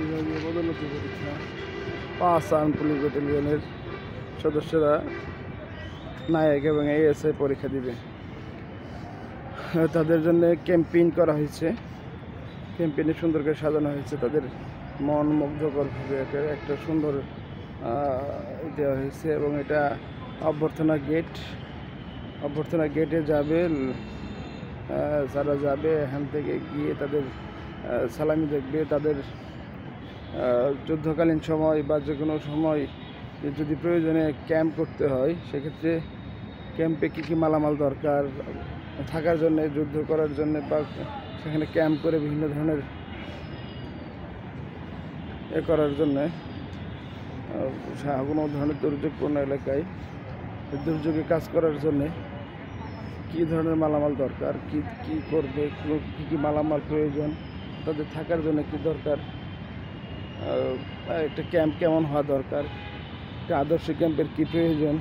বিভাগীয় পদোন্নতি পরীক্ষা 5 আর্ম পুলিশ ব্যাটালিয়নের সদস্যরা নায়ক এবং এএসআই পরীক্ষা দিবে। তাদের জন্য ক্যাম্পেইন করা হয়েছে, ক্যাম্পেইনে সুন্দর করে সাজানো হয়েছে। তাদের মন মুগ্ধকরভাবে একটা সুন্দর দেওয়া হয়েছে এবং এটা অভ্যর্থনা গেটে যাবে। যারা যাবে এখান থেকে গিয়ে তাদের সালামি দেখবে। তাদের যুদ্ধকালীন সময় বা যে কোনো সময় যদি প্রয়োজনে ক্যাম্প করতে হয়, সেক্ষেত্রে ক্যাম্পে কী কী মালামাল দরকার থাকার জন্য, যুদ্ধ করার জন্য, বা সেখানে ক্যাম্প করে বিভিন্ন ধরনের করার জন্যে, কোনো ধরনের দুর্যোগপূর্ণ এলাকায় দুর্যোগে কাজ করার জন্যে কী ধরনের মালামাল দরকার, কী করবে, কী কী মালামাল প্রয়োজন, তাদের থাকার জন্য কী দরকার, একটা ক্যাম্প কেমন হওয়া দরকার, একটা আদর্শ ক্যাম্পের কী প্রয়োজন,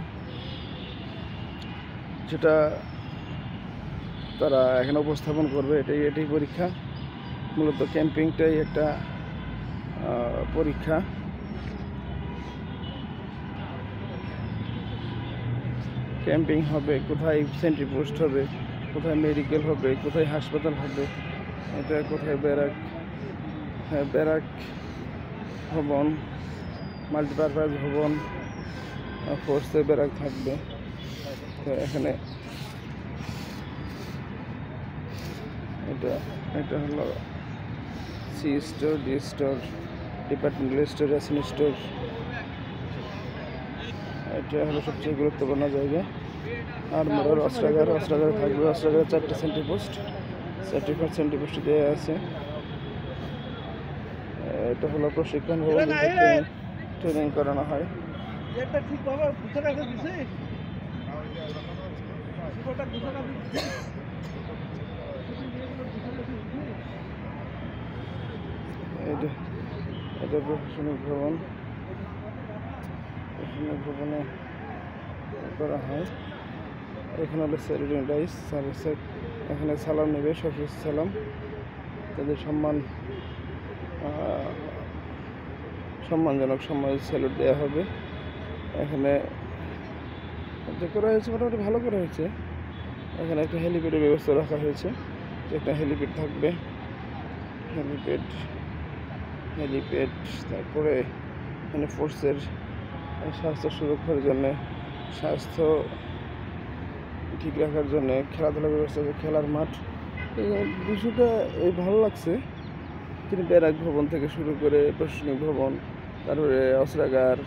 সেটা তারা এখানে উপস্থাপন করবে। এটাই পরীক্ষা। মূলত ক্যাম্পিংটাই একটা পরীক্ষা। ক্যাম্পিং হবে, কোথায় সেন্ট্রি পোস্ট হবে, কোথায় মেডিকেল হবে, কোথায় হাসপাতাল হবে, এটা কোথায় ব্যারাক ভবন, মাল্টিপারপাস ভবন, ফোর্সের ব্যারাক থাকবে। তো এখানে এটা হলো C store, D store, departmental store, ration store. এটা হলো সবচেয়ে গুরুত্বপূর্ণ জায়গা। আর মোটর অস্ত্রাগার থাকবে। অস্ত্রাগারে 4টে সেন্ট্রি পোস্ট, 4টি সেন্ট্রি পোস্ট দেওয়া আছে। এটা হলো প্রশিক্ষণ ভবন, ট্রেনিং করানো হয়। এটা প্রশাসনিক ভবনে করা হয়। এখানে হলো স্যালুটিং ডাইস, এখানে সালাম নেবে, সশস্ত্র সালাম। তাদের সম্মানজনক সময়ে স্যালুট দেওয়া হবে। এখানে যে করা হয়েছে মোটামুটি ভালো করা হয়েছে। এখানে একটা হেলিপ্যাডের ব্যবস্থা রাখা হয়েছে, একটা হেলিপ্যাড থাকবে। হেলিপ্যাড তারপরে এখানে ফোর্সের স্বাস্থ্য সুরক্ষার জন্য, স্বাস্থ্য ঠিক রাখার জন্য খেলাধুলার ব্যবস্থা আছে, খেলার মাঠ। এই বিষয়টা ভালো লাগছে। তিনি ব্যারাক ভবন থেকে শুরু করে প্রশাসনিক ভবন, তারপরে অস্ত্রাগার,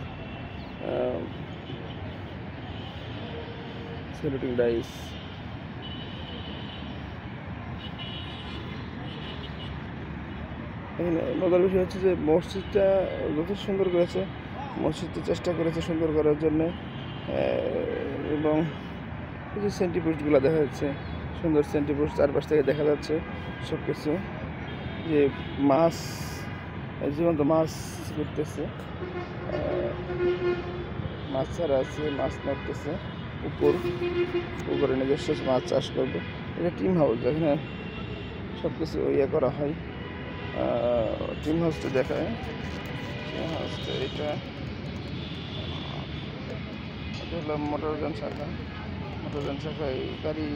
স্যালুটিং ডাইস। এখানে মজার বিষয় হচ্ছে যে মসজিদটা যথেষ্ট সুন্দর করেছে। মসজিদটা চেষ্টা করেছে সুন্দর করার জন্যে, এবং এই যে সেন্ট্রি পোস্টগুলো দেখা যাচ্ছে, সুন্দর সেন্ট্রি পোস্ট চারপাশ থেকে দেখা যাচ্ছে সব কিছু। যে জীবন্ত মাছ ঘুরতেছে, মাছ ছাড়া আছে, মাছ মারতেছে। উপরে নিজস্ব মাছ চাষ করবে। এটা টিম হাউস, যেখানে সব কিছু করা হয়। টিম হাউসটা দেখায়। এটা হলো মোটরযান শাখায় গাড়ি।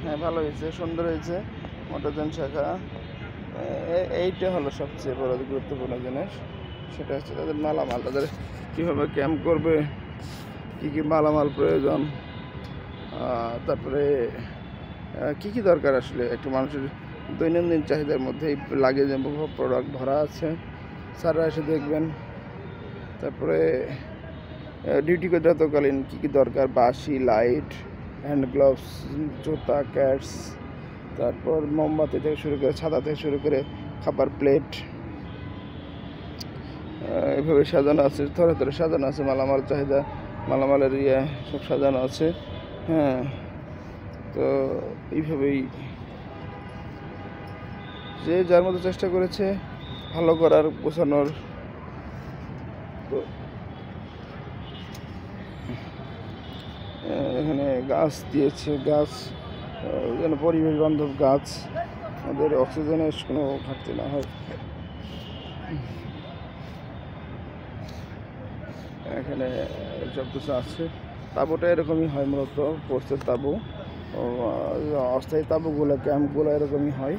হ্যাঁ, ভালো হয়েছে, সুন্দর হয়েছে মোটরযান শাখা। এইটা হলো সবচেয়ে বড় গুরুত্বপূর্ণ জিনিস। সেটা হচ্ছে তাদের মালামাল, তাদের কীভাবে ক্যাম্প করবে, কী কী মালামাল প্রয়োজন, তারপরে কী কী দরকার। আসলে একটা মানুষের দৈনন্দিন চাহিদার মধ্যেই লাগে যে প্রোডাক্ট ভরা আছে। স্যাররা এসে দেখবেন। তারপরে ডিউটি করতকালীন কী কী দরকার, বাঁশি, লাইট, হ্যান্ড গ্লাভস, জুতা, ক্যাটস, তারপর মোমবাতি থেকে শুরু করে, ছাতা থেকে শুরু করে খাবার প্লেট, এভাবে সাজানো আছে, থরে সাজানো আছে। মালামাল চাহিদা, মালামালের সব সাজানো আছে। হ্যাঁ, তো এইভাবেই যে যার মতো চেষ্টা করেছে ভালো করার, গোছানোর। তো এখানে গাছ দিয়েছে, গাছ যেন পরিবেশ বান্ধব গাছ। ওদের অক্সিজেনের কোনো ঘাটতি না হয়। এখানে সব কিছু আছে। তাঁবুটা এরকমই হয় মূলত, পোস্টের তাঁবু, অস্থায়ী তাঁবুগুলো, ক্যাম্পগুলো এরকমই হয়।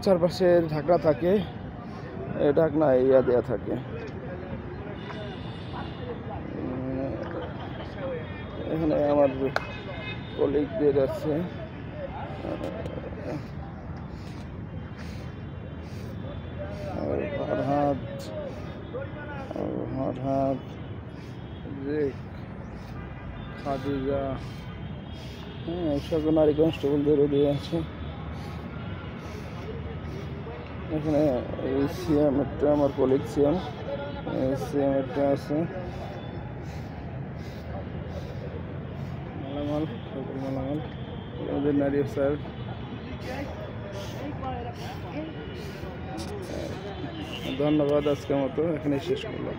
চারপাশে ঢাকনা থাকে, ঢাকনা ইয়া দেওয়া থাকে। এখানে আমার কলিগদের আছে, ফরহাদ, খাদিজা, সব নারী কনস্টেবলদেরও দিয়ে আছে। এখানে এই সিএম একটা, আমার কলিগ সিএম একটা আছে। মালামাল, সকল মালামাল আমাদের নারী স্যার। ধন্যবাদ, আজকের মতো এখানে শেষ করলাম।